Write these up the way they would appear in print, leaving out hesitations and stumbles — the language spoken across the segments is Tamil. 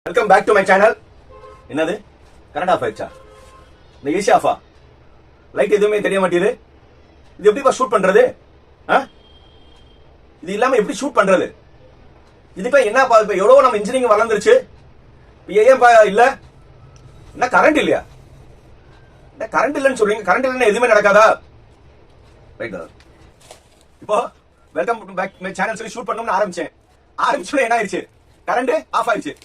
Welcome back to my channel. என்னது கரண்ட் ஆஃப் ஆயிடுச்சா? இந்த ஏசி ஆஃபா? லைட் எதுவுமே தெரிய மாட்டேங்குது. இது எப்படி ஷூட் பண்றது? இது இல்லாம எப்படி ஷூட் பண்றது? இதுக்கு என்ன எவ்வளவு நம்ம இன்ஜினியரிங் வளர்ந்துருச்சு, ஏன் இல்ல? என்ன கரண்ட் இல்லையா? என்ன கரண்ட் இல்லைன்னு சொல்றீங்க? கரண்ட் இல்லைன்னு எதுவுமே நடக்காதா? ரைட். இப்போ வெல்கம் பேக் மை சேனல் சொல்லி ஷூட் பண்ணணும்னு ஆரம்பிச்சோம். என்ன ஆயிடுச்சு? கரண்ட் ஆஃப் ஆயிடுச்சு.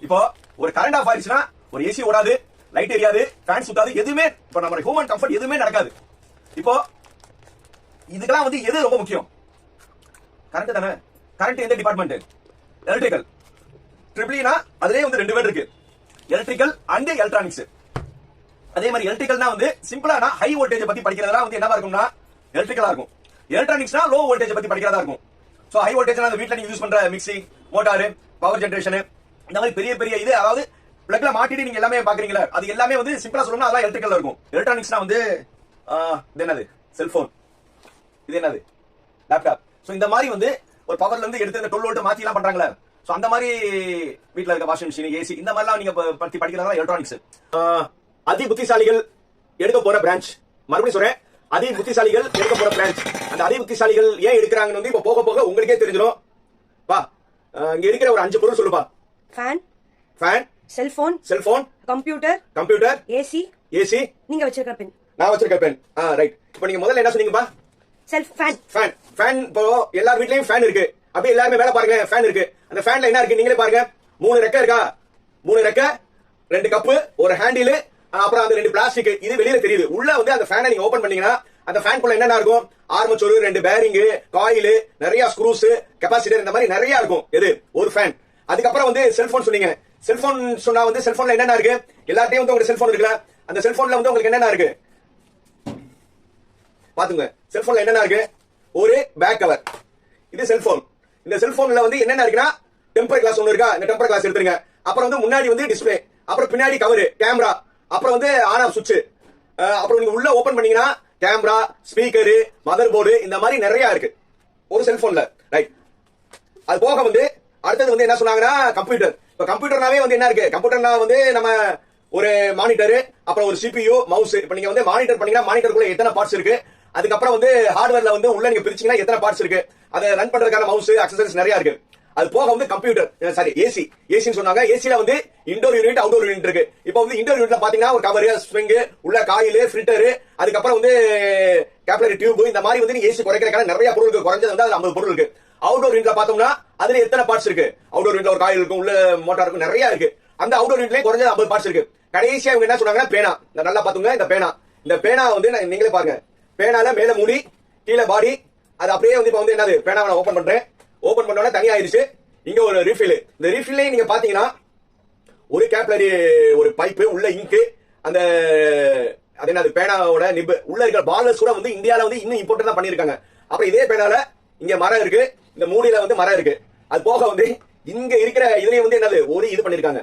இப்போ ஒரு கரண்ட் ஆஃப் ஆயிடுச்சுன்னா ஒரு ஏசி ஓடாது, லைட் எரியாது, ஃபேன் சுத்தாது, எதுவுமே இப்போ நம்ம ஹியூமன் கம்ஃபர்ட் எதுவுமே நடக்காது. இப்போ இதுக்கெல்லாம் எது ரொம்ப முக்கியம்? கரண்ட் தானே. கரண்ட் எந்த டிபார்ட்மெண்ட்? எலக்ட்ரிக்கல். ட்ரிபிள்னா அதுலயே ரெண்டு பேர் இருக்கு, எலக்ட்ரிக்கல் அண்ட் எலக்ட்ரானிக்ஸ். அதே மாதிரி எலக்ட்ரிக்கல்னா சிம்பிளா ஹை வோல்டேஜ் பத்தி படிக்கிறதா என்னவா இருக்கும்னா எலக்ட்ரிக்கலா இருக்கும். எலக்ட்ரானிக்ஸ்னா லோ வோல்டேஜ் பத்தி படிக்கிறதா இருக்கும். சோ ஹை வோல்டேஜ்னா அந்த வீட்ல நீங்க யூஸ் பண்ற மிக்ஸி, மோட்டார், பவர் ஜெனரேஷன், இந்த மாதிரி பெரிய பெரிய இது, அதாவது பிளக்ல மாட்டிட்டு நீங்க எல்லாமே பாக்குறீங்களா, அது எல்லாமே சிம்பிளா சொல்லணும்னா அதெல்லாம் எலக்ட்ரிக்கல்ல இருக்கும். எலக்ட்ரானிக்ஸ்னா இது என்னது? செல்போன். இது என்னது? லேப்டாப். சோ இந்த மாதிரி ஒரு பவர்ல இருந்து எடுத்து இந்த 12 வோல்ட் மாத்தி எல்லாம் பண்றாங்களா, சோ அந்த மாதிரி வீட்ல இருக்க வாஷிங் மிஷின், ஏசி, இந்த மாதிரிலாம் நீங்க பத்தி படிக்கிறதா எலக்ட்ரானிக்ஸ். அதி புத்திசாலிகள் எடுக்க போற பிரான்ச், மறுபடியும் சொல்றேன், அதி புத்திசாலிகள் எடுக்க போற பிரான்ச். அந்த அதி புத்திசாலிகள் ஏன் எடுக்கிறாங்கன்னு இப்ப போக போக உங்களுக்கே தெரிஞ்சிடும். வா, இங்க இருக்கிற ஒரு 5 பொருள் சொல்லுப்பா. Fan, cellphone, computer, AC. நீங்க வச்சிருக்க பென். நான் வச்சிருக்க பென். ரைட். இப்போ நீங்க முதல்ல என்ன சொன்னீங்கப்பா? ஃபேன். இப்போ எல்லார் வீட்லயும் ஃபேன் இருக்கு. அப்படியே எல்லாரும் வேலை பாருங்க, ஃபேன் இருக்கு. அந்த ஃபேன்ல என்ன இருக்கு நீங்களே பாருங்க. 3 ரெக்கை இருக்கா? 3 ரெக்கை, 2 கப்பு, ஒரு ஹேண்டில், அப்புறம் அந்த 2 பிளாஸ்டிக். இது வெளியில தெரியுது. உள்ள அந்த ஃபேனை நீங்க ஓபன் பண்ணீங்கன்னா அந்த ஃபேன்குள்ள என்னென்ன இருக்கும்? ஆர்மச்சூர், 2 பேரிங், காயில், நிறைய ஸ்க்ரூஸ், கெபாசிட்டர், இந்த மாதிரி நிறைய இருக்கும். எது? ஒரு ஃபேன். அதுக்கப்புறம் செல்போன் சொன்னீங்க. செல்போன் சொன்னா செல்போன்ல என்னென்ன இருக்கு? எல்லார்ட்டையும் உங்களுக்கு செல்போன் இருக்குல்ல, அந்த செல்போன்ல உங்களுக்கு என்னென்ன இருக்கு பாத்துங்க. செல்போன்ல என்னென்ன இருக்கு? ஒரு பேக் கவர். இது செல்போன். இந்த செல்போன்ல என்னென்ன இருக்குன்னா டெம்பர் கிளாஸ் ஒன்னு இருக்கா? இந்த டெம்பர் கிளாஸ் எடுத்துருங்க. அப்புறம் முன்னாடி டிஸ்பிளே, அப்புறம் பின்னாடி கவர், கேமரா, அப்புறம் ஆன் ஆஃப் சுவிட்ச். அப்புறம் நீங்க உள்ள ஓபன் பண்ணீங்கன்னா கேமரா, ஸ்பீக்கர், மதர் போர்டு, இந்த மாதிரி நிறைய இருக்கு ஒரு செல்போன்ல. ரைட். அது போக அடுத்தது என்ன சொன்னாங்கன்னா கம்ப்யூட்டர். இப்ப கம்ப்யூட்டர்னாவே என்ன இருக்கு? கம்ப்யூட்டர்னா நம்ம ஒரு மானிட்டர், அப்புறம் ஒரு சிபியு, மவுஸ். இப்ப நீங்க மானிட்டர் பண்ணீங்கன்னா மானிட்டருக்குள்ள எத்தனை பார்ட்ஸ் இருக்கு, அதுக்கப்புறம் ஹார்ட்வேர்ல உள்ள நீங்க பிரிச்சீங்கன்னா எத்தனை பார்ட்ஸ் இருக்கு, அதை ரன் பண்றதுக்கான மவுஸ், அக்சசரிஸ் நிறைய இருக்கு. அது போக கம்ப்யூட்டர், சாரி ஏசின்னு சொன்னாங்க. ஏசில இன்டோர் யூனிட், அவுட்டோர் யூனிட் இருக்கு. இப்போ இன்டோர் யூனிட்ல பாத்தீங்கன்னா ஒரு கவர், ஸ்ப்ரிங், உள்ள காயில், ஃபில்டர், அதுக்கப்புறம் கேப்லரி டியூப், இந்த மாதிரி நீங்க ஏசி குறைக்கிறதுக்கான நிறைய பொருள் இருக்கு. குறைஞ்சது அது 50 பொருள் இருக்கு. அவுட்டோர் யூனிட்ல பார்த்தோம்னா அதுல எத்தனை பார்ட்ஸ் இருக்கு? அவுட்டோர் யூனிட்ல ஒரு காயில் இருக்கும், உள்ள மோட்டார் இருக்கும், நிறைய இருக்கு. அந்த அவுட்டோர் யூனிட்லயே குறைஞ்சது 50 பார்ட்ஸ் இருக்கு. கடைசியா இவங்க என்ன சொன்னாங்கன்னா பேனா. நல்லா பாத்துங்க. இந்த பேனா நீங்களே பாருங்க. பேனால மேல மூடி, கீழே பாடி, அது அப்படியே இப்ப என்னது? பேனாவை நான் ஓபன் பண்றேன். ஓபன் பண்ணோட தனியா ஆயிருச்சு. இங்க ஒரு ரீஃபில். இந்த ரீஃபில்லே நீங்க பாத்தீங்கன்னா ஒரு கேப்லரி, ஒரு பைப்பு, உள்ள இங்கு, அந்த அது என்னது? பேனாவோட நிப், உள்ள இருக்கிற பால்ஸ் கூட இந்தியால இன்னும் இம்போர்ட் தான் பண்ணிருக்காங்க. அப்புறம் இதே பேனால இங்க மரம் இருக்கு, இந்த மூடியில மரம் இருக்கு. அது போக இங்க இருக்கிற இதுலயும் என்னது? ஒரு இது பண்ணிருக்காங்க.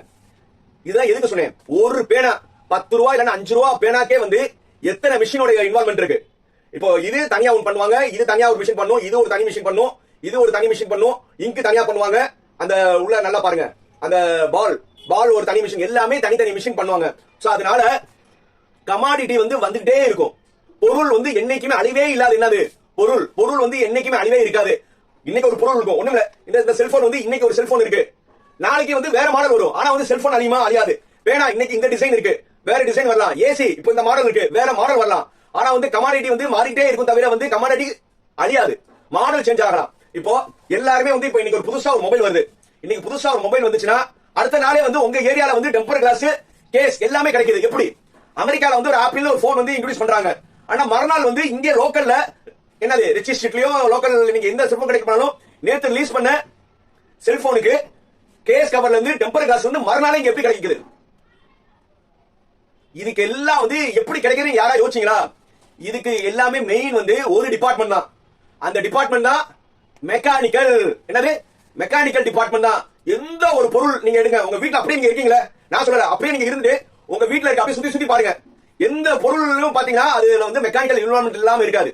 இதுதான் எதுக்கு சொன்னேன், ஒரு பேனா 10 ரூபா இல்லன்னா 5 ரூபா பேனாக்கே எத்தனை மிஷினோட இன்வால்வ்மெண்ட் இருக்கு. இப்போ இது தனியா ஒன்று பண்ணுவாங்க, இது தனியா ஒரு மிஷின் பண்ணும், இது ஒரு தனி மிஷின் பண்ணும், இது ஒரு தனி மிஷின் பண்ணும், இங்கு தனியா பண்ணுவாங்க. அந்த உள்ள நல்லா பாருங்க, அந்த பால் ஒரு தனி மிஷின், எல்லாமே தனித்தனி மிஷின் பண்ணுவாங்க. சோ அதனால கமாடிட்டி வந்துகிட்டே இருக்கும். பொருள் என்னைக்குமே அழிவே இல்லாது. என்னது? பொருள் என்னைக்குமே அழிவே இருக்காது. இன்னைக்கு ஒரு பொருள் இருக்கும், ஒண்ணுமில்ல. இந்த செல்போன் இன்னைக்கு ஒரு செல்போன் இருக்கு, நாளைக்கு வேற மாடல் வரும். ஆனா செல்போன் அழியுமா? அழியாது. பேனா இன்னைக்கு இந்த டிசைன் இருக்கு, வேற டிசைன் வரலாம். ஏசி இப்போ இந்த மாடல் இருக்கு, வேற மாடல் வரலாம். ஆனா கமாடிட்டி மாறிட்டே இருக்கும், தவிர கமாடிட்டி அழியாது. மாடல் சேஞ்ச் ஆகலாம். இப்போ எல்லாருமே இப்போ இன்னைக்கு ஒரு புதுசா ஒரு மொபைல் வருது. இன்னைக்கு புதுசா ஒரு மொபைல் வந்துச்சுன்னா அடுத்த நாளே உங்க ஏரியால டெம்பர் கிளாஸ், கேஸ் எல்லாமே கிடைக்குது. எப்படி? அமெரிக்கால ஒரு ஆப்பிள் ஒரு போன் இன்ட்ரோடியூஸ் பண்றாங்க. ஆனா மறுநாள் இங்கே லோக்கல்ல என்னது? ரிச்சி ஸ்ட்ரீட்லயோ லோக்கல் நீங்க எந்த செல்போன் கிடைக்கணும், நேத்து ரிலீஸ் பண்ண செல்போனுக்கு கேஸ் கவர்ல டெம்பர் கிளாஸ் மறுநாளே இங்க எப்படி கிடைக்குது? இதுக்கு எல்லாம் எப்படி கிடைக்குதுன்னு யாரா யோசிச்சீங்களா? இதுக்கு எல்லாமே மெயின் ஒரு டிபார்ட்மெண்ட் தான். அந்த டிபார்ட்மெண்ட் தான் மெக்கானிக்கல். என்னது? மெக்கானிக்கல் டிபார்ட்மெண்ட் தான். எந்த ஒரு பொருள் நீங்க எடுங்க, உங்க வீட்டுல அப்படியே நீங்க இருக்கீங்களா, நான் சொல்லல, அப்படியே நீங்க இருந்து உங்க வீட்டுல இருக்க அப்படியே சுத்தி பாருங்க. எந்த பொருளும் பாத்தீங்கன்னா அதுல மெக்கானிக்கல் இன்வால்வ்மெண்ட் இல்லாம இருக்காது.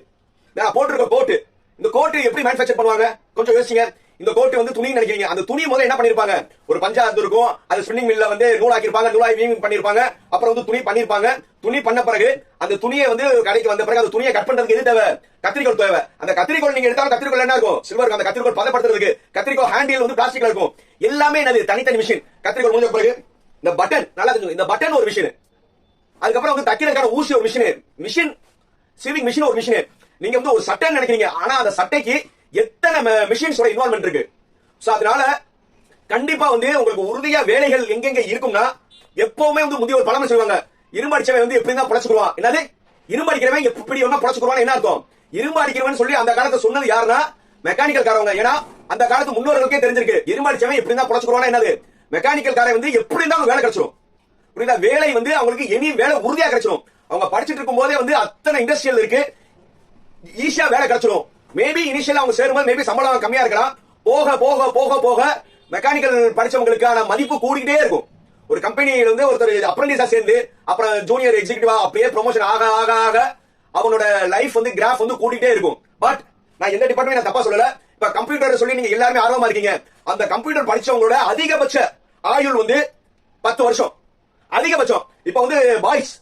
நான் போட்டிருக்க கோட்டு, இந்த கோட்டு எப்படி மேனுஃபேக்சர் பண்ணுவாங்க கொஞ்சம் யோசிங்க. இந்த கோட் வந்து துணி நினைக்கிறீங்க. அந்த துணி முதல்ல என்ன பண்ணிருப்பாங்க, ஒரு பஞ்சாயத்து இருக்கும், அது ஸ்பின்னிங் மில்ல வந்து நூலாக்கி இருப்பாங்க, நூலாய் வீவிங் பண்ணிருப்பாங்க, அப்புறம் வந்து துணி பண்ணிருப்பாங்க. துணி பண்ண பிறகு அந்த துணியை வந்து கடைக்கு வந்த பிறகு அந்த துணியை கட் பண்றதுக்கு எது தேவை, கத்திரிக்கோள் தேவை. அந்த கத்திரிக்கோள் நீங்க எடுத்தாலும் கத்திரிக்கோள் என்ன இருக்கும், சில்வர். அந்த கத்திரிக்கோள் பதப்படுத்துறதுக்கு கத்திரிக்கோள் ஹேண்டில் வந்து பிளாஸ்டிக்ல இருக்கும். எல்லாமே என்னது, தனித்தனி மிஷின். கத்திரிக்கோள் முடிஞ்ச பிறகு இந்த பட்டன் நல்லா தெரியும், இந்த பட்டன் ஒரு மிஷின். அதுக்கப்புறம் வந்து தைக்கிறதுக்கான ஊசி ஒரு மிஷின் சிவிங் மிஷின் ஒரு மிஷின். நீங்க வந்து ஒரு சட்டை நினைக்கிறீங்க, ஆனா அந்த சட்டைக்கு எத்தனை மிஷின்ஸோட இன்வால்வ்மெண்ட் இருக்கு. சோ அதனால கண்டிப்பா வந்து உங்களுக்கு உறுதியா வேலைகள் எங்கெங்க இருக்கும்னா, எப்பவுமே வந்து முதிய ஒரு பழமொழி சொல்லுவாங்க, இரும்பு அடிச்சவன் வந்து எப்படி தான் பொழைச்சுக்குவான். என்னது, இரும்பு அடிக்கிறவன் எப்படி வேணா பொழைச்சுக்குவான். என்ன அர்த்தம், இரும்பு அடிக்கிறவன் சொல்லி அந்த காலத்தை சொன்னது யாருன்னா மெக்கானிக்கல் காரவங்க. ஏன்னா அந்த காலத்து முன்னோர்களுக்கே தெரிஞ்சிருக்கு, இரும்பு அடிச்சவன் எப்படி தான் பொழைச்சுக்குவான். என்னது, மெக்கானிக்கல் காரை வந்து எப்படி தான் வேலை கிடைச்சிடும். புரியுதா, வேலை வந்து அவங்களுக்கு இனி வேலை உறுதியா கிடைச்சிடும். அவங்க படிச்சுட்டு இருக்கும் போதே வந்து அத்தனை இண்டஸ்ட்ரியல் இருக்கு, ஈஸியா வேலை கிடைச்சிடும். மேபி இனிஷியல் அவங்க சேரும்போது மேபி சம்பளம் கம்மியா இருக்கலாம். போக போக போக போக மெக்கானிக்கல் படிச்சவங்களுக்கான மதிப்பு கூடிக்கிட்டே இருக்கும். ஒரு கம்பெனியில வந்து ஒருத்தர் அப்ரண்டிஸா சேர்ந்து அப்புறம் ஜூனியர் எக்ஸிகியூட்டிவா அப்படியே ப்ரொமோஷன் ஆக ஆக ஆக அவனோட லைஃப் வந்து கிராஃப் வந்து கூடிக்கிட்டே இருக்கும். பட் நான் எந்த டிபார்ட்மெண்ட் நான் தப்பா சொல்லல. இப்ப கம்ப்யூட்டர் சொல்லி நீங்க எல்லாருமே ஆர்வமா இருக்கீங்க. அந்த கம்ப்யூட்டர் படிச்சவங்களோட அதிகபட்ச ஆயுள் வந்து 10 வருஷம் அதிகபட்சம். இப்ப வந்து பாய்ஸ்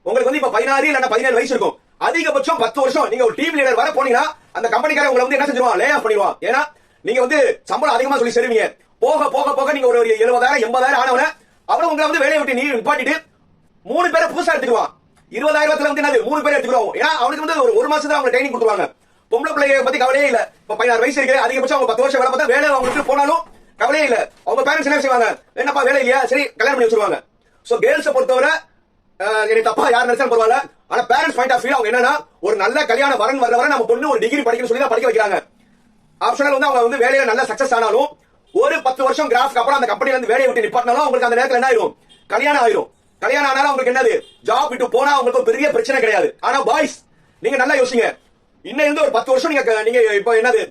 உங்களுக்கு வந்து இப்ப 16 இல்ல 17 வயசு இருக்கும். அதிகபட்சம் 10 வருஷம் நீங்க ஒரு டீம் லீடர் வர போனீங்கன்னா அந்த கம்பெனிக்காரங்க உங்களை வந்து என்ன செஞ்சிருவான், லே ஆஃப் பண்ணிடுவான். ஏன்னா நீங்க வந்து சம்பளம் அதிகமா சொல்லி சேருவீங்க. போக போக போக நீங்க ஒரு 70,000 80,000 ஆனவன அவன் உங்களை வந்து வேலையை விட்டு நீ நிப்பாட்டிட்டு 3 பேரை புதுசா எடுத்துக்குவான். 20,000 வந்து என்னது 3 பேர் எடுத்துக்குவோம். ஏன்னா அவனுக்கு வந்து ஒரு மாசத்துல அவங்க ட்ரைனிங் கொடுத்துருவாங்க. பொம்பளை பிள்ளைய பத்தி கவலையே இல்ல. இப்ப 16 வயசு இருக்கு, அதிகபட்சம் அவங்க 10 வருஷம் வேலை பார்த்தா வேலை அவங்களுக்கு போனாலும் கவலையே இல்ல. அவங்க பேரண்ட்ஸ் என்ன செய்வாங்க, என்னப்பா வேலை இல்லையா, சரி கல்யாணம் பண்ணி வச்சிருவாங்க. சோ கேர்ள்ஸ் பொறுத்தவரை எனக்கு தப்பா யார் நினைச்சாலும் பரவாயில்ல, ஆனா பேரண்ட்ஸ் பாயிண்ட் ஆஃப் வியூ அவங்க என்னன்னா, ஒரு நல்ல கல்யாண வரன் வர வர நம்ம பொண்ணு ஒரு டிகிரி படிக்கணும்னு சொல்லி தான் படிக்க வைக்கிறாங்க. ஆப்ஷனல் வந்து அவங்க வந்து வேலையில நல்ல சக்சஸ் ஆனாலும் ஒரு 10 வருஷம் கிராஃப்க்கு அப்புறம் அந்த கம்பெனில இருந்து வேலையை விட்டு நிப்பாட்டினாலும் அவங்களுக்கு அந்த நேரத்துல என்ன ஆயிரும், கல்யாணம் ஆயிரும். கல்யாணம் ஆனாலும் அவங்களுக்கு என்னது, ஜாப் விட்டு போனா அவங்களுக்கு ஒரு பெரிய பிரச்சனை கிடையாது. ஆனா பாய்ஸ் நீங்க நல்லா யோசிங்க, இன்னும் இருந்து ஒரு 10 வருஷம் நீங்க இப்ப என்னது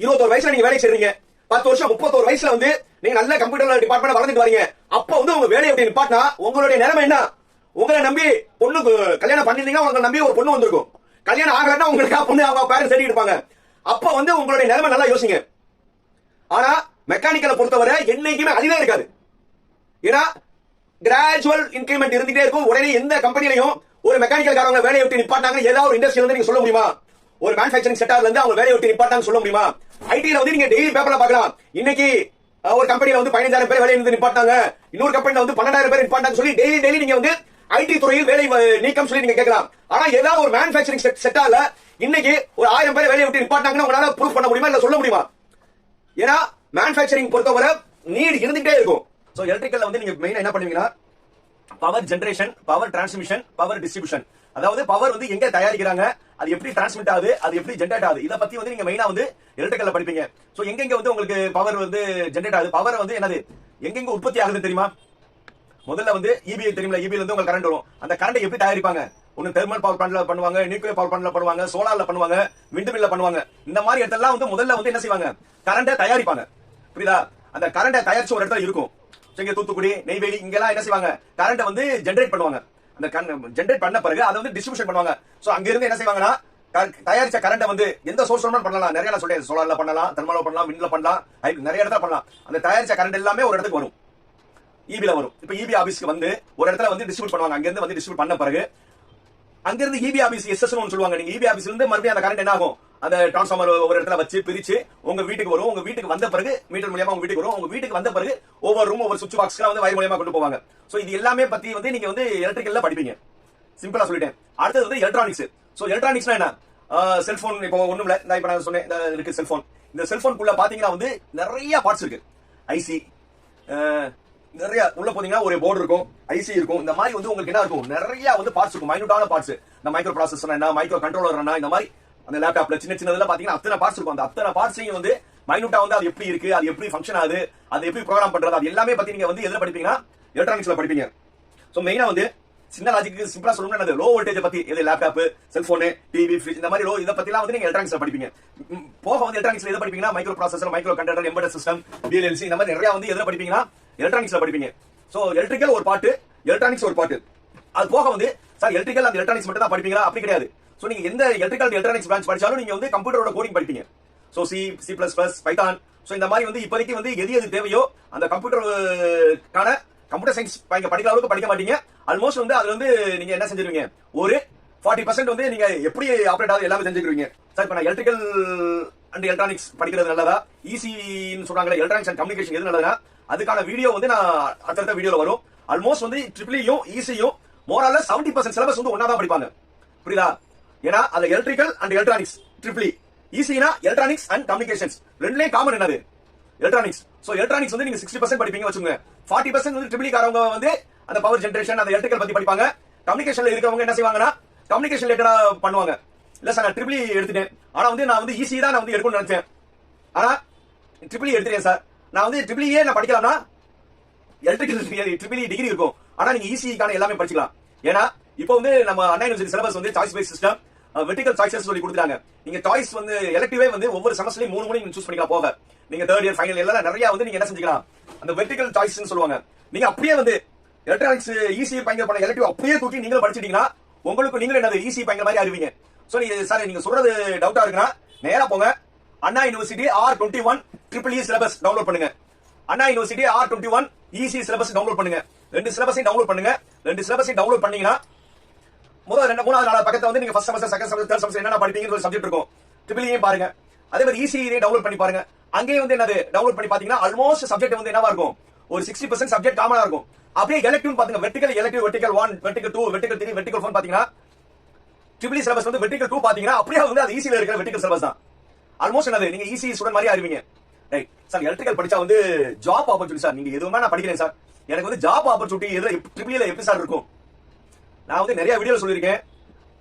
21 வயசுல நீங்க வேலைக்கு சேர்றீங்க, 10 வருஷம் 31 வயசுல வந்து நீங்க நல்ல கம்ப்யூட்டர் டிபார்ட்மெண்ட் வளர்ந்துட்டு வரீங்க. அப்ப வந்து உங்க வேலையை விட்டு நிப்பாட்டினா உங்களுடைய நிலைமை என்ன, உங்களை நம்பி பொண்ணு கல்யாணம் பண்ணிருந்தீங்கன்னா உங்களை நம்பி ஒரு பொண்ணு வந்திருக்கும். கல்யாணம் ஆகலன்னா உங்களுக்கு பொண்ணு அவங்க பேரண்ட்ஸ் தேடிட்டு இருப்பாங்க. அப்ப வந்து உங்களுடைய நிலைமை நல்லா யோசிங்க. ஆனா மெக்கானிக்கலை பொறுத்தவரை என்னைக்குமே அதுவே இருக்காது. ஏன்னா கிராஜுவல் இன்கிரிமெண்ட் இருந்துட்டே இருக்கும். உடனே எந்த கம்பெனிலையும் ஒரு மெக்கானிக்கல் காரங்க வேலையை விட்டு நிப்பாட்டாங்க ஏதாவது ஒரு இண்டஸ்ட்ரி வந்து நீங்க சொல்ல முடியுமா, ஒரு மேனுஃபேக்சரிங் செக்டார்ல இருந்து அவங்க வேலையை விட்டு நிப்பாட்டாங்க சொல்ல முடியுமா. ஐடில வந்து நீங்க டெய்லி பேப்பர்ல பார்க்கலாம், இன்னைக்கு ஒரு கம்பெனில வந்து 15,000 பேர் வேலையை இருந்து நிப்பாட்டாங்க, இன்னொரு கம்பெனில வந்து 12,000 பேர் நிப்பாட்டாங்க சொல்லி டெய்லி நீங்க வந்து ஐடி துறையில் வேலை நீக்கம் சொல்லி நீங்க கேட்கலாம். ஆனா ஏதாவது ஒரு மேனுஃபேக்சரிங் செக்டார்ல இன்னைக்கு ஒரு 1000 பேர் வேலையை விட்டு நிப்பாட்டாங்கன்னு உங்களால ப்ரூஃப் பண்ண முடியுமா, இல்ல சொல்ல முடியுமா. ஏன்னா மேனுஃபேக்சரிங் பொறுத்தவரை நீட் இருந்துட்டே இருக்கும். சோ எலக்ட்ரிக்கல்ல வந்து நீங்க மெயினா என்ன பண்ணுவீங்கன்னா, power generation, power transmission, power distribution. அதாவது பவர் வந்து எங்க தயாரிக்கிறாங்க, அது எப்படி டிரான்ஸ்மிட் ஆகுது, அது எப்படி ஜெனரேட் ஆகுது, இத பத்தி வந்து நீங்க மெயினா வந்து எலக்ட்ரிக்கல்ல படிப்பீங்க. சோ எங்கெங்க வந்து உங்களுக்கு பவர் வந்து ஜெனரேட் ஆகுது, பவர் வந்து என்னது எங்கெங்க உற்பத்தி ஆகுது தெரியுமா. முதல்ல வந்து இபி தெரியுமா, இபில இருந்து உங்களுக்கு கரண்ட் வரும். அந்த கரண்ட் எப்படி தயாரிப்பாங்க, ஒன்னு தெர்மல் பவர் பிளான்ட்ல பண்ணுவாங்க, நியூக்ளியர் பவர் பிளான்ட்ல பண்ணுவாங்க, சோலார்ல பண்ணுவாங்க, விண்ட் மில்ல பண்ணுவாங்க. இந்த மாதிரி இடத்துல வந்து முதல்ல வந்து என்ன செய்வாங்க, கரண்ட தயாரிப்பாங்க. புரியுதா, அந்த கரண்ட தயாரிச்சு ஒரு இடத்துல இருக்கும். இங்க தூத்துக்குடி, நெய்வேலி இங்கெல்லாம் என்ன செய்வாங்க, கரண்ட் வந்து ஜெனரேட் பண்ணுவாங்க. அந்த ஜெனரேட் பண்ண பிறகு அதை வந்து டிஸ்ட்ரிபியூஷன் பண்ணுவாங்க. சோ அங்க இருந்து என்ன செய்வாங்கன்னா, தயாரிச்ச கரண்ட் வந்து எந்த சோர்ஸ் பண்ணலாம், நிறைய நான் சொல்றேன், சோலார்ல பண்ணலாம், தெர்மல்ல பண்ணலாம், விண்ட்ல பண்ணலாம், நிறைய இடத்துல பண்ணலாம். அந்த தயாரிச்ச கரண்ட் எல்லாமே ஒரு இடத்துக்கு வரும், ஈபில வரும். இப்ப ஈபி ஆபீஸ்க்கு வந்து ஒரு இடத்துல வந்து டிஸ்ட்ரிபியூட் பண்ணுவாங்க. அங்க இருந்து வந்து டிஸ்ட்ரிபியூட் பண்ண பிறகு அங்க இருந்து ஈபி ஆபீஸ் எஸ்எஸ்னு சொல்லுவாங்க. நீங்க ஈபி ஆபீஸ்ல இருந்து மறுபடியும் அந்த கரண்ட் என்ன ஆகும், அந்த டிரான்ஸ்ஃபார்மர் ஒரு இடத்துல வச்சு பிரிச்சு உங்க வீட்டுக்கு வரும். உங்க வீட்டுக்கு வந்த பிறகு மீட்டர் மூலமா உங்க வீட்டுக்கு வரும். உங்க வீட்டுக்கு வந்த பிறகு ஒவ்வொரு ரூம் ஒவ்வொரு சுவிட்ச் பாக்ஸ்க்கு வந்து வயர் மூலமா கொண்டு போவாங்க. சோ இது எல்லாமே பத்தி வந்து நீங்க வந்து எலக்ட்ரிக்கல்ல படிப்பீங்க. சிம்பிளா சொல்லிட்டேன். அடுத்தது வந்து எலக்ட்ரானிக்ஸ். சோ எலக்ட்ரானிக்ஸ்னா என்ன, செல்போன் இப்போ ஒண்ணும் இல்ல, நான் இப்ப நான் சொன்னேன் இருக்கு செல்போன். இந்த செல்போனுக்குள்ள பாத்தீங்கன்னா வந்து நிறைய பார்ட்ஸ் இருக்கு. ஐசி நிறைய உள்ள போனீங்கன்னா ஒரு போர்டு இருக்கும், ஐசி இருக்கும். இந்த மாதிரி வந்து உங்களுக்கு என்ன இருக்கும், நிறைய வந்து பார்ட்ஸ் இருக்கும், மைனூட்டான பார்ட்ஸ். இந்த மைக்ரோ ப்ராசஸர் என்ன, மைக்ரோ கண்ட்ரோலர் என்ன, இந்த மாதிரி அந்த லேப்டாப்ல சின்ன சின்னதுல பாத்தீங்கன்னா அத்தனை பார்ட்ஸ் இருக்கும். அந்த அத்தனை பார்ட்ஸையும் வந்து மைனூட்டா வந்து அது எப்படி இருக்கு, அது எப்படி ஃபங்க்ஷன் ஆகுது, அது எப்படி ப்ரோக்ராம் பண்றது, அது எல்லாமே பத்தி நீங்க வந்து எதுல படிப்பீங்கன்னா எலக்ட்ரானிக்ஸ்ல படிப்பீங்க. சோ மெயினா வந்து சின்ன லாஜிக்கு சிம்பிளா சொல்லணும்னா லோ வோல்டேஜ் பத்தி, இது லேப்டாப், செல்போன், டிவி, ஃப்ரிட்ஜ், இந்த மாதிரி லோ இத பத்திலாம் வந்து நீங்க எலக்ட்ரானிக்ஸ்ல படிப்பீங்க. போக வந்து எலக்ட்ரானிக்ஸ்ல எதை படிப்பீங்கன்னா microprocessor, microcontroller, embedded system, PLC, இந்த மாதிரி நிறைய வந்து எதுல படிப்பீங்கன்னா எலக்ட்ரானிக்ஸ்ல படிப்பீங்க. சோ எலக்ட்ரிக்கல் ஒரு பார்ட், எலக்ட்ரானிக்ஸ் ஒரு பார்ட். அது போக வந்து சார் எலக்ட்ரிக்கல் அந்த எலக்ட்ரானிக்ஸ் மட்டும் தான் படிப்பீங்களா, அப்படி கிடையாது. சோ நீங்க எந்த எலக்ட்ரிக்கல் எலக்ட்ரானிக்ஸ் பிரான்ச் படிச்சாலும் நீங்க வந்து கம்ப்யூட்டரோட கோடிங் படிப்பீங்க. So C, C++, Python, so இந்த மாதிரி வந்து இப்போதைக்கு வந்து எது தேவையோ அந்த கம்ப்யூட்டர் சயின்ஸ் படிக்கிற அளவுக்கு படிக்க மாட்டீங்க. ஆல்மோஸ்ட் வந்து அதுல வந்து நீங்க என்ன செஞ்சிருவீங்க, ஒரு 40% வந்து நீங்க எப்படி ஆப்ரேட் ஆகுது எல்லாமே தெரிஞ்சுக்கிறீங்க. சார் இப்ப நான் எலக்ட்ரிக்கல் அண்ட் எலக்ட்ரானிக்ஸ் படிக்கிறது நல்லதா, ஈசின்னு சொல்றாங்களே எலக்ட்ரானிக்ஸ் அண்ட் கம்யூனிகேஷன் எது நல்லதா, அதுக்கான வீடியோ வந்து நான் அடுத்த வீடியோல வரும். ஆல்மோஸ்ட் வந்து ட்ரிபிளியும் ஈசியும் மோரால 70% சிலபஸ் வந்து ஒன்னா தான் படிப்பாங்க. புரியுதா? ஏன்னா அது எலக்ட்ரிக்கல் அண்ட் எலக்ட்ரானிக்ஸ் ட்ரிபிளி, ஈசினா எலக்ட்ரானிக்ஸ் அண்ட் கம்யூனிகேஷன்ஸ், ரெண்டுலயும் காமன் என்னது எலக்ட்ரானிக்ஸ். சோ எலக்ட்ரானிக்ஸ் வந்து நீங்க 60% படிப்பீங்க வச்சுங்க. 40% வந்து ட்ரிபிளி காரவங்க வந்து அந்த பவர் ஜெனரேஷன் அந்த எலக்ட்ரிக்கல் பத்தி படிப்பாங்க. கம்யூனிகேஷன்ல இருக்கவங்க என்ன செய்வாங்கன்னா கம்யூனிகேஷன் ரிலேட்டடா பண்ணுவாங்க. இல்ல சார் நான் ட்ரிபிளி எடுத்துட்டேன், ஆனா வந்து நான் வந்து ஈஸி தான் நான் வந்து எடுக்கணும்னு நினைச்சேன், ஆனா ட்ரிபிளி எடுத்துட்டேன் சார், நான் வந்து ட்ரிபிளியே நான் படிக்கலாம்னா எலக்ட்ரிக்கல் ட்ரிபிளி டிகிரி இருக்கும், ஆனா நீங்க ஈஸிக்கான எல்லாமே படிச்சுக்கலாம். ஏன்னா இப்போ வந்து நம்ம அண்ணா யூனிவர்சிட்டி சிலபஸ் வந்து choice base system, vertical choices சொல்லி கொடுத்துட்டாங்க. நீங்க சாய்ஸ் வந்து எலக்டிவே வந்து ஒவ்வொரு செமஸ்டர்லயும் 3 நீங்க சூஸ் பண்ணிக்கலாம். போக நீங்க தேர்ட் இயர் ஃபைனல் எல்லாம் நிறைய வந்து நீங்க என்ன செஞ்சுக்கலாம், அந்த வெர்டிகல் சாய்ஸ்னு சொல்லுவாங்க. நீங்க அப்படியே வந்து எலக்ட்ரானிக்ஸ் ஈஸி பயங்கர பண்ண எலக்டிவ் அப்படியே தூக்கி நீங்களும் படிச்சிட்டீங்கன்னா உங்களுக்கு நீங்களும் என்னது ஈஸி பயங்கர மாதிரி அறிவீங்க. சோ நீங்க சார் நீங்க சொல்றது டவுட்டா இருக்குன்னா நேரா போங்க, Anna university R21 triple E syllabus download பண்ணுங்க. Anna university R21 ECE syllabus download பண்ணுங்க. ரெண்டு சிலபஸையும் டவுன்லோட் பண்ணுங்க. ரெண்டு சிலபஸையும் டவுன்லோட் பண்ணீங்கன்னா முதல் 3வது பக்கத்தை வந்து நீங்க first semester second semester third semester என்ன படிப்பீங்கன்னு ஒரு சப்ஜெக்ட் இருக்கும். ட்ரிபிளியும் பாருங்க, அதே மாதிரி ஈஸி டவுன்லோட் பண்ணி பாருங்க. அங்கேயும் வந்து என்னது டவுன்லோட் பண்ணி பாத்தீங்கன்னா ஆல்மோஸ்ட் சப்ஜெக்ட் வந்து என்னவா இருக்கும், ஒரு 60% சப்ஜெக்ட் காமனா இருக்கும். அப்படியே எலக்டிவ் பாத்தீங்க, vertical elective, vertical 1, vertical 2, vertical 3, vertical 4 பாத்தீங்கன்னா ட்ரிபிளி சிலபஸ் வந்து வெர்டிகல் 2 பாத்தீங்கன்னா அப்படியே வந்து அது ஈஸில இருக்கிற வெர்டிகல் சிலபஸ் தான். ஆல்மோஸ்ட் என்னது நீங்க ஈஸி ஸ்டூடண்ட் மாதிரி அறிவீங்க. ரைட் சார், எலக்ட்ரிக்கல் படிச்சா வந்து ஜாப் ஆப்பர்ச்சுனிட்டி சார், நீங்க எதுவுமே நான் படிக்கிறேன் சார், எனக்கு வந்து ஜாப் ஆப்பர்ச்சுனிட்டி எதுல ட்ரிபிளில எப்படி சார் இருக்கும்? நான் வந்து நிறைய வீடியோல சொல்லியிருக்கேன்.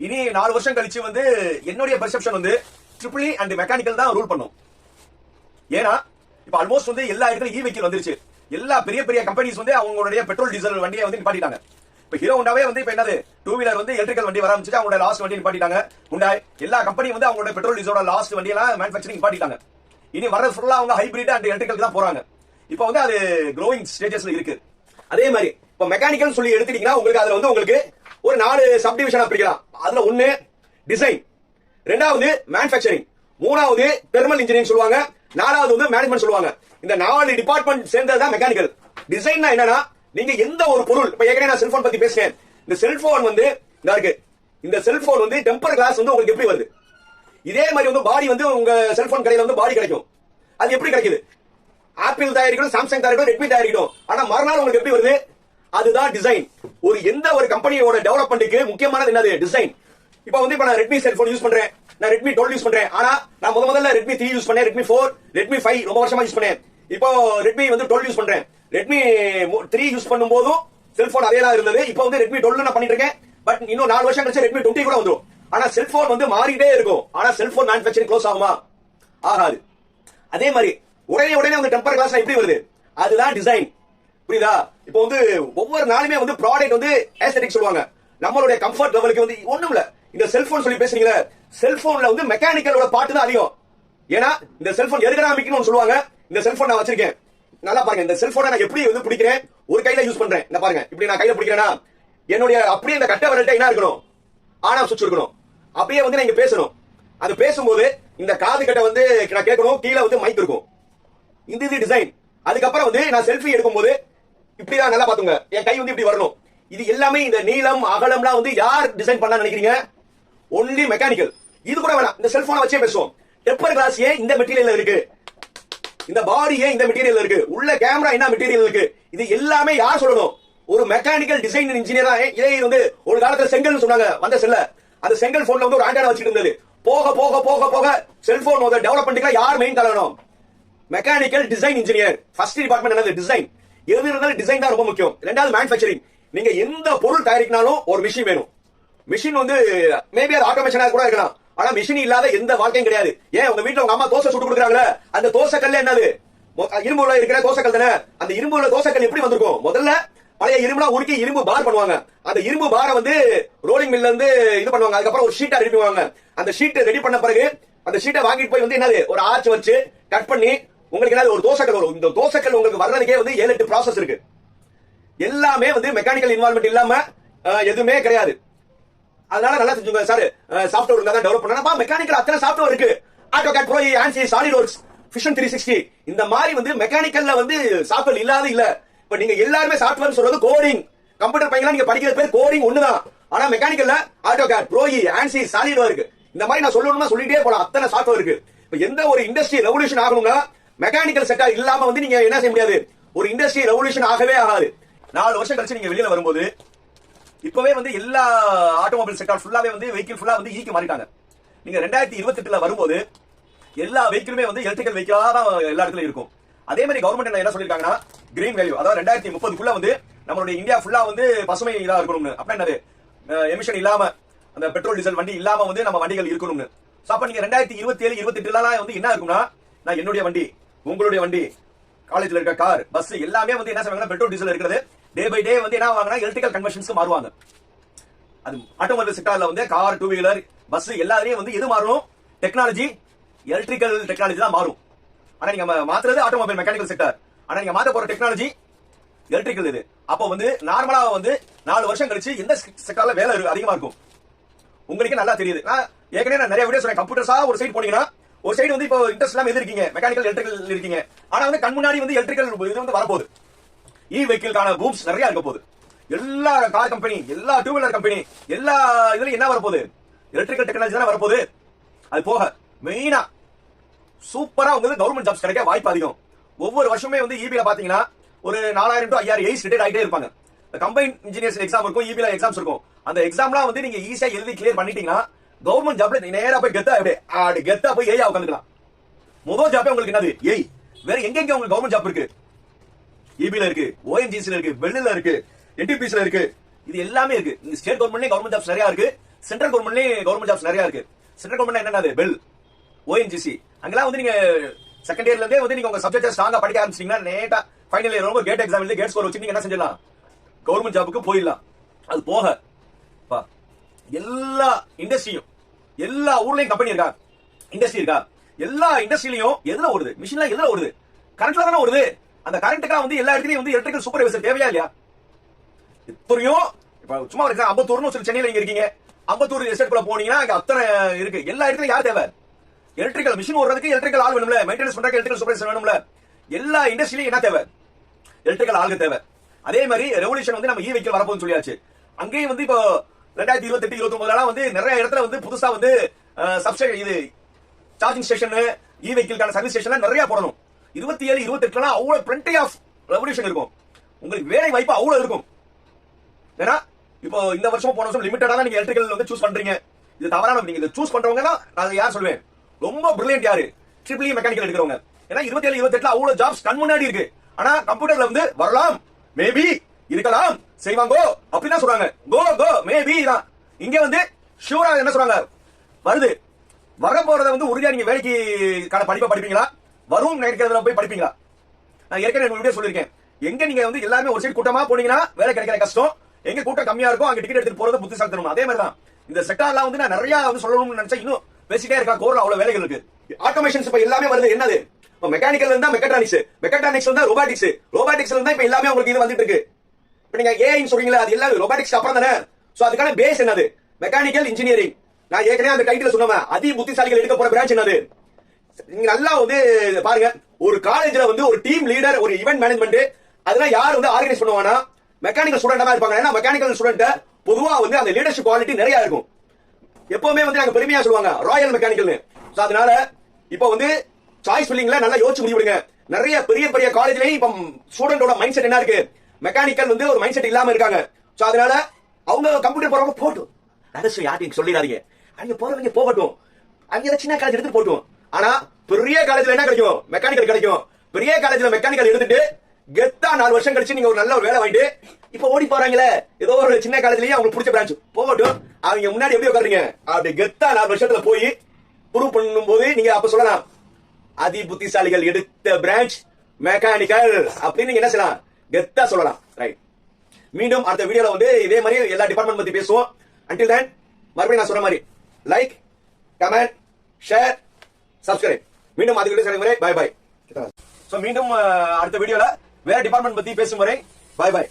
இனி 4 வருஷம் கழிச்சு வந்து என்னுடைய பெர்செப்ஷன் வந்து ட்ரிபிளி அண்ட் மெக்கானிக்கல் தான் ரூல் பண்ணும். ஏன்னா இப்ப ஆல்மோஸ்ட் வந்து எல்லா இடத்துல இ வெஹிக்கிள் வந்துருச்சு. எல்லா பெரிய பெரிய கம்பெனிஸ் வந்து அவங்களுடைய பெட்ரோல் டீசல் வண்டியை வந்து நிப்பாட்டிட்டாங்க. இப்ப ஹீரோ ஹோண்டாவே வந்து இப்ப என்னது 2 வீலர் வந்து எலக்ட்ரிக்கல் வண்டி வர ஆரம்பிச்சு அவங்களோட லாஸ்ட் வண்டி நிப்பாட்டிட்டாங்க. ஹுண்டாய் எல்லா கம்பெனி வந்து அவங்களோட பெட்ரோல் டீசலோட லாஸ்ட் வண்டி எல்லாம் மேனுஃபேக்சரிங் நிப்பாட்டிட்டாங்க. இனி வர ஃபுல்லா அவங்க ஹைபிரிட் அண்ட் எலக்ட்ரிக்கல் தான் போறாங்க. இப்போ வந்து அது க்ரோயிங் ஸ்டேஜஸ்ல இருக்கு. அதே மாதிரி இப்ப மெக்கானிக்கல் சொல்லி எடுத்துட்டீங்கன்னா உங்களுக்கு அதுல வந்து உங்களுக்கு ஒரு 4 சப் டிவிஷனா பிரிக்கலாம். அதுல 1 டிசைன், 2வது மேனுஃபேக்சரிங், 3வது தெர்மல் இன்ஜினியரிங் சொல்லுவாங்க, 4வது வந்து மேனேஜ்மெண்ட் சொல்லுவாங்க. இந்த 4 டிபார்ட்மெண்ட் சேர்ந்ததுதான் மெக்கானிக்கல். டிசைன்னா என்னன்னா நீங்க எந்த ஒரு பொருள், இப்ப ஏற்கனவே நான் செல்போன் பத்தி பேசுறேன். இந்த செல்போன் வந்து இருக்கு, இந்த செல்போன் வந்து டெம்பர் கிளாஸ் வந்து உங்களுக்கு எப்படி வருது, இதே மாதிரி வந்து பாடி வந்து உங்க செல்போன் கடையில வந்து பாடி கிடைக்கும். அது எப்படி கிடைக்குது? ஆப்பிள் தயாரிக்கணும், சாம்சங் தயாரிக்கணும், ரெட்மி தயாரிக்கணும், ஆனா மறுநாள் உங்களுக்கு எப்படி வருது? அதுதான் டிசைன். ஒரு எந்த ஒரு கம்பெனியோட டெவலப்மெண்ட்டுக்கு முக்கியமானது என்னது? டிசைன். இப்ப வந்து இப்ப நான் ரெட்மி செல்போன் யூஸ் பண்றேன், நான் ரெட்மி 12 யூஸ் பண்றேன், ஆனா நான் முதல்ல ரெட்மி 3 யூஸ் பண்ணேன், ரெட்மி 4, ரெட்மி 5 ரொம்ப வருஷமா யூஸ் பண்ணேன். இப்போ ரெட்மி வந்து 12 யூஸ் பண்றேன். ரெட்மி 3 யூஸ் பண்ணும்போதும் செல்போன் அதே தான் இருந்தது. இப்போ வந்து ரெட்மி 12 நான் பண்ணிட்டு இருக்கேன். பட் இன்னும் 4 வருஷம் கழிச்சு ரெட்மி 20 கூட வந்துரும். ஆனா செல்போன் வந்து மாறிட்டே இருக்கும். ஆனா செல்போன் மேனுஃபேக்சரிங் க்ளோஸ் ஆகுமா? ஆகாது. அதே மாதிரி உடனே உங்க டெம்பர் கிளாஸ் எப்படி வருது? அதுதான் டிசைன். புரியுதா? இப்போ வந்து ஒவ்வொரு நாளுமே வந்து ப்ராடக்ட் வந்து ஏஸ்தெட்டிக் சொல்லுவாங்க. நம்மளுடைய கம்ஃபர்ட் லெவலுக்கு வந்து ஒண்ணும் இல்ல. இந்த செல்போன் சொல்லி பேசுறீங்களா, செல்போன்ல வந்து மெக்கானிக்கலோட பார்ட் தான் அதிகம். ஏன்னா இந்த செல்போன் எர்கனாமிக்னு சொல்லுவாங்க. இந்த செல்போன் நான் வச்சிருக்கேன், நல்லா பாருங்க. இந்த செல்போனை நான் எப்படி வந்து பிடிக்கிறேன், ஒரு கையில யூஸ் பண்றேன். இந்த பாருங்க, இப்படி நான் கையில பிடிக்கிறேன்னா என்னுடைய அப்படியே இந்த கட்டை விரல்ட்ட என்ன இருக்கணும்? ஆன் ஆஃப் சுவிட்ச் இருக்கணும். அப்படியே வந்து நீங்க பேசணும். அது பேசும்போது இந்த காது கட்டை வந்து நான் கேட்கணும், கீழே வந்து மைக் இருக்கும். இது டிசைன். அதுக்கப்புறம் வந்து நான் செல்ஃபி எடுக்கும்போது இப்படிதான் நல்லா பாத்துங்க, என் கை வந்து இப்படி வரணும். இது எல்லாமே இந்த நீளம் அகலம்லாம் வந்து யார் டிசைன் பண்ண நினைக்கிறீங்க? Only mechanical. இது கூட வேணாம், இந்த செல்போனை வச்சே பேசுவோம். டெம்பர் கிளாஸ் ஏன் இந்த மெட்டீரியல்ல இருக்கு, இந்த பாடி ஏன் இந்த மெட்டீரியல் இருக்கு, உள்ள கேமரா என்ன மெட்டீரியல் இருக்கு, இது எல்லாமே யார் சொல்லணும்? ஒரு மெக்கானிக்கல் டிசைன் இன்ஜினியரா. இதே வந்து ஒரு காலத்துல செங்கல்னு சொன்னாங்க, வந்த செல்ல அந்த செங்கல் போன்ல வந்து ஒரு ஆண்டனா வச்சிட்டு இருந்தது. போக போக போக போக செல்போன் டெவலப்மெண்ட்க்கு யார் மெயின் தலைவனும்? Mechanical design engineer. First department என்னது? டிசைன். எது இருந்தாலும் டிசைன் தான் ரொம்ப முக்கியம். 2வது மேனுஃபேக்சரிங். நீங்க எந்த பொருள் தயாரிக்கனாலும் ஒரு மிஷின் வேணும். மிஷின் வந்து மேபி அது ஆட்டோமேஷனா கூட இருக்கலாம், ஆனா மிஷின் இல்லாத எந்த வாழ்க்கையும் கிடையாது. ஏன் உங்க வீட்டுல உங்க அம்மா தோசை சுட்டு கொடுக்குறாங்களே, அந்த தோசை கல்ல என்னது? இரும்புல இருக்கிற தோசை கல் தானே. அந்த இரும்புல தோசை கல் எப்படி வந்திருக்கும்? முதல்ல பழைய இரும்புலாம் உருக்கி இரும்பு பார் பண்ணுவாங்க. அந்த இரும்பு பாரை வந்து ரோலிங் மில்ல இருந்து இது பண்ணுவாங்க. அதுக்கப்புறம் ஒரு ஷீட்டா ரெடி பண்ணுவாங்க. அந்த ஷீட் ரெடி பண்ண பிறகு அந்த ஷீட்டை வாங்கிட்டு போய் வந்து என்னது, ஒரு ஆர்ச் வச்சு கட் பண்ணி உங்களுக்கு என்னது ஒரு தோசைக்கல் வரும். இந்த தோசைக்கல் உங்களுக்கு வர்றதுக்கே வந்து 7-8 ப்ராசஸ் இருக்கு. எல்லாமே வந்து மெக்கானிக்கல் இன்வால்வ்மெண்ட் இல்லாம எதுவுமே கிடையாது. அதனால நல்லா தெரிஞ்சுங்க சார். சாஃப்ட்வேர் இருந்தா தான் டெவலப் பண்ணா. மெக்கானிக்கல் அத்தனை சாஃப்ட்வேர் இருக்கு. AutoCAD, Pro, Ansys, SolidWorks, vision 360 இந்த மாதிரி வந்து மெக்கானிக்கல்ல வந்து சாஃப்ட்வேர் இல்லாத இல்ல. இப்ப நீங்க எல்லாருமே சாஃப்ட்வேர் சொல்றது கோடிங். கம்ப்யூட்டர் பையனா நீங்க படிக்கிற பேர் கோடிங் ஒண்ணுதான். ஆனா மெக்கானிக்கல்ல AutoCAD, Pro-E, ANSYS, SolidWorks இந்த மாதிரி நான் சொல்லணும்னா சொல்லிட்டே போலாம். அத்தனை சாஃப்ட்வேர் இருக்கு. இப்ப எந்த ஒரு இண்டஸ்ட்ரி ரெவல்யூஷன் ஆகணும்னா மெக்கானிக்கல் செக்டார் இல்லாம வந்து நீங்க என்ன செய்ய முடியாது. ஒரு இண்டஸ்ட்ரி ரெவல்யூஷன் ஆகவே ஆகாது. 4 வருஷம் கழிச்சு நீங்க வெளியில வரும்போது இப்பவே வந்து எல்லா ஆட்டோமொபைல் செக்டார் ஃபுல்லாவே வந்து வெஹிக்கிள் ஃபுல்லா வந்து ஈக்கு மாறிட்டாங்க. நீங்க 2028ல வரும்போது எல்லா வெஹிக்கிளுமே வந்து எலக்ட்ரிக்கல் வெஹிக்கிளா தான் எல்லா இடத்துலயும் இருக்கும். அதே மாதிரி கவர்மெண்ட் என்ன சொல்லிருக்காங்கன்னா கிரீன் வேல்யூ, அதாவது 2030க்குள்ள வந்து நம்மளுடைய இந்தியா ஃபுல்லா வந்து பசுமை இதா இருக்கணும்னு. அப்ப என்னது எமிஷன் இல்லாம அந்த பெட்ரோல் டீசல் வண்டி இல்லாம வந்து நம்ம வண்டிகள் இருக்கணும்னு. சோ அப்ப நீங்க 2027 28லாம் வந்து என்ன இருக்கும்னா நான் என்னுடைய வண்டி, உங்களுடைய வண்டி, காலேஜ்ல இருக்க கார், பஸ் எல்லாமே வந்து என்ன செய்வாங்கன்னா பெட்ரோல் டீசல் இருக்கிறது டே பை டே வந்து என்ன ஆவாங்கன்னா எலக்ட்ரிக்கல் கன்வர்ஷன்ஸ்க்கு மாறுவாங்க. அது ஆட்டோமொபைல் செக்டார்ல வந்து கார், 2 வீலர், பஸ் எல்லாரையும் வந்து எது மாறும்? டெக்னாலஜி, எலக்ட்ரிக்கல் டெக்னாலஜி தான் மாறும். ஆனா நீங்க மாத்துறது ஆட்டோமொபைல் மெக்கானிக்கல் செக்டார். ஆனா நீங்க மாத்த போற டெக்னாலஜி எலக்ட்ரிக்கல் இது. அப்போ வந்து நார்மலா வந்து 4 வருஷம் கழிச்சு எந்த செக்டார்ல வேலை அதிகமா இருக்கும் உங்களுக்கு நல்லா தெரியுது. நான் ஏற்கனவே நிறைய வீடியோ சொல்றேன். கம்ப்யூட்டர்ஸா ஒரு சைடு போனீங்கன்னா ஒரு சைடு வந்து இப்போ இன்ட்ரெஸ்ட் இல்லாம எது இருக்கீங்க, மெக்கானிக்கல் எலக்ட்ரிக்கல் இருக்கீங்க. ஆனா வந்து கண் முன்னாடி வந்து எலக்ட்ரிக்கல் இது வந்து வரப்போகுது. இ வெஹிக்கிள்கான பூம்ஸ் நிறைய இருக்க போகுது. எல்லா கார் கம்பெனி, எல்லா 2 வீலர் கம்பெனி, எல்லா இதுல என்ன வரப்போகுது? எலக்ட்ரிக்கல் டெக்னாலஜி தானே வரப்போகுது. அது போக மெயினா சூப்பரா உங்களுக்கு கவர்மெண்ட் ஜாப்ஸ் கிடைக்க வாய்ப்பு அதிகம். ஒவ்வொரு வருஷமே வந்து இபில பாத்தீங்கன்னா ஒரு 4000 to 5000 எய்ஸ் ரிட்டையர் ஆகிட்டே இருப்பாங்க. கம்பைன் இன்ஜினியர்ஸ் எக்ஸாம் இருக்கும், இபில எக்ஸாம்ஸ் இருக்கும். அந்த எக்ஸாம்லாம் வந்து நீங்க ஈஸியா எழுதி கிளியர் பண்ணிட்டீங்கன்னா கவர்மெண்ட் ஜாப்ல நேரா போய் கெத்தா போய் ஏயா உட்காந்துக்கலாம். முதல் ஜாப்பே உங்களுக்கு என்னது? ஏய். வேற எங்க உங்களுக்கு கவர்மெண்ட் ஜாப் இருக்கு? இபில இருக்கு, ஓஎன்ஜிசில இருக்கு, பெல்லில இருக்கு, என்டிபிசில இருக்கு. இது எல்லாமே இருக்கு. ஸ்டேட் கவர்மெண்ட்லயே கவர்மெண்ட் ஜாப்ஸ் நிறைய இருக்கு, சென்ட்ரல் கவர்மெண்ட்லயே கவர்மெண்ட் ஜாப்ஸ் நிறைய இருக்கு. சென்ட்ரல் கவர்மெண்ட் என்னது? Bell, ONGC. அங்கெல்லாம் வந்து நீங்க செகண்ட் இயர்ல இருந்தே வந்து நீங்க உங்க சப்ஜெக்ட் ஸ்ட்ராங்கா படிக்க ஆரம்பிச்சீங்கன்னா நேட்டா ஃபைனல் இயர் ரொம்ப கேட் எக்ஸாம் எழுதி கேட் ஸ்கோர் வச்சு நீங்க என்ன செஞ்சிடலாம்? கவர்மெண்ட் ஜாபுக்கு போயிடலாம். அது போக எல்லா இண்டஸ்ட்ரியும், எல்லா ஊர்லயும் கம்பெனி இருக்கா, இண்டஸ்ட்ரி இருக்கா, எல்லா இண்டஸ்ட்ரியிலையும் எதுல ஓடுது? மிஷின்ல எதுல ஓடுது? கரண்ட்ல தானே ஓடுது. அந்த கரண்ட்டுக்கெல்லாம் வந்து எல்லா இடத்துலயும் வந்து எலக்ட்ரிக்கல் சூப்பர்வைசர் தேவையா இல்லையா? இப்பயும் இப்ப சும்மா இருக்க அம்பத்தூர்னு சொல்லி சென்னையில இங்க இருக்கீங்க. அம்பத்தூர் எஸ்டேட் குள்ள போனீங்கன்னா அங்க அத்தனை இருக்கு. எல்லா இடத்துலயும் யார் தேவை? எலக்ட்ரிக்கல் மிஷின் ஓடுறதுக்கு எலக்ட்ரிக்கல் ஆள் வேணும்ல, மெயின்டெனன்ஸ் பண்றதுக்கு எலக்ட்ரிக்கல் சூப்பர்வைசர் வேணும்ல. எல்லா இண்டஸ்ட்ரியிலும் என்ன தேவை? எலக்ட்ரிக்கல் ஆளுங்க தேவை. அதே மாதிரி ரெவல்யூஷன் வந்து நம்ம இ வெஹிக்கிள் வரப்போகுதுன்னு சொல்லியாச்சு. அங்கேயும் வந்து இப்போ 2028 29 வந்து நிறைய இடத்துல வந்து புதுசா வந்து சப்ஸ்டேஷன், இது சார்ஜிங் ஸ்டேஷன், இ வெஹிக்கிள்கான சர்வீஸ் ஸ்டேஷன் நிறைய போடணும். 27 28 அவ்வளவு பிளென்டி ஆஃப் ரெவல்யூஷன் இருக்கும். உங்களுக்கு வேலை வாய்ப்பு அவ்வளவு இருக்கும். ஏன்னா இப்போ இந்த வருஷம் போன வருஷம் லிமிட்டடா தான் நீங்க எலக்ட்ரிக்கல் வந்து சூஸ் பண்றீங்க. இது தவறான. நீங்க இதை சூஸ் பண்றவங்க தான் நான் யார் சொல்லுவேன் ரொம்ப பிரில்லியன்ட் யாரு? ட்ரிபிள் மெக்கானிக்கல் எடுக்கிறவங்க. ஏன்னா 27 28 அவ்வளவு ஜாப்ஸ் கண் முன்னாடி இருக்கு. ஆனா கம்ப்யூட்டர்ல வந்து வரலாம், மேபி இருக்கலாம், செய்வாங்க அப்படிதான் சொல்றாங்க. கோ கோ மேபி தான். இங்க வந்து ஷூரா என்ன சொல்றாங்க? வருது. வர போறத வந்து உறுதியா நீங்க வேலைக்கு படிப்பை படிப்பீங்களா? வரும் நினைக்கிறதுல போய் படிப்பீங்களா? நான் ஏற்கனவே வீடியோ சொல்லியிருக்கேன். எங்க நீங்க வந்து எல்லாருமே ஒரு சைடு கூட்டமா போனீங்கன்னா வேலை கிடைக்கிற கஷ்டம். எங்க கூட்டம் கம்மியா இருக்கும் அங்க டிக்கெட் எடுத்துட்டு போறது புத்திசாலித்தனம். அதே மாதிரி தான் இந்த செக்டார்லாம் வந்து நான் நிறைய வந்து சொல்லணும்னு நினைச்சா இன்னும் பேசிட்டே இருக்கா. கோர்ல அவ்வளவு வேலைகள் இருக்கு. ஆட்டோமேஷன்ஸ் இப்ப எல்லாமே வருது. என்னது? இப்ப மெக்கானிக்கல் இருந்தா மெக்காட்ரானிக்ஸ், மெக்காட்ரானிக்ஸ் இருந்தா ரோபாட்டிக்ஸ், ரோபாட்டிக்ஸ் இருந்தா இப்ப எல்லாமே உங்களுக்கு இது வந்துட்டு இருக்கு. இப்ப நீங்க ஏஐன்னு சொல்றீங்களா, அது எல்லாம் ரோபாட்டிக்ஸ் அப்புறம் தானே. சோ அதுக்கான பேஸ் என்னது? Mechanical engineering. நான் ஏற்கனவே அந்த டைட்டில் சொன்னேன். அதி புத்திசாலிகள் எடுக்க போற பிரான்ச் என்னது? நீங்க நல்லா வந்து பாருங்க. ஒரு காலேஜ்ல வந்து ஒரு டீம் லீடர், ஒரு ஈவென்ட் மேனேஜ்மெண்ட், அதெல்லாம் யார் வந்து ஆர்கனைஸ் பண்ணுவாங்கன்னா மெக்கானிக்கல் ஸ்டூடெண்டா தான் இருப்பாங்க. ஏன்னா மெக்கானிக்கல் ஸ்டூடெண்ட் பொதுவா வந்து அந்த லீடர்ஷிப் குவாலிட்டி நிறைய இருக்கும். எப்பவுமே வந்து நாங்க பெருமையா சொல்லுவாங்க ராயல் மெக்கானிக்கல். சோ அதனால இப்ப வந்து சாய்ஸ் ஃபில்லிங்ல நல்லா யோசிச்சு முடிவுடுங்க. நிறைய பெரிய பெரிய காலேஜ்லயும் இப்ப ஸ்டூடெண்டோட மைண்ட் செட் என்ன இருக்கு? மெக்கானிக்கல் வந்து ஒரு மைண்ட் செட் இல்லாம இருக்காங்க. சோ அதனால அவங்க கம்ப்யூட்டர் போறவங்க போட்டும், அரசு யார்ட்டையும் சொல்லிடாதீங்க. அங்க போறவங்க போகட்டும், அங்க சின்ன காலேஜ் எடுத்து போட்டும். ஆனா பெரிய காலேஜ்ல என்ன கிடைக்கும்? மெக்கானிக்கல் கிடைக்கும். பெரிய காலேஜ்ல மெக்கானிக்கல் எடுத்துட்டு கெத்தா 4 வருஷம் கழிச்சு நீங்க ஒரு நல்ல ஒரு வேலை வாங்கிட்டு இப்ப ஓடி போறாங்களே ஏதோ ஒரு சின்ன காலேஜ்லயே அவங்களுக்கு பிடிச்ச பிரான்ச் போகட்டும். அவங்க முன்னாடி எப்படி உட்காருங்க? அப்படி கெத்தா 4 வருஷத்துல போய் ப்ரூவ் பண்ணும் போது நீங்க அப்ப சொல்லலாம் அதி புத்திசாலிகள் எடுத்த பிரான்ச் மெக்கானிக்கல் அப்படின்னு நீங்க என்ன செய்யலாம்? கெத்தா சொல்லலாம். ரைட். மீண்டும் அடுத்த வீடியோல வந்து இதே மாதிரி எல்லா டிபார்ட்மெண்ட் பத்தி பேசுவோம். அன்டில் தென் மறுபடியும் நான் சொல்ற மாதிரி லைக், கமெண்ட், ஷேர், சப்ஸ்கிரைப். மீண்டும் அதுக்கு சொல்லும் வரை பை பை. மீண்டும் அடுத்த வீடியோல வேற டிபார்ட்மெண்ட் பத்தி பேசும் வரை பை பை.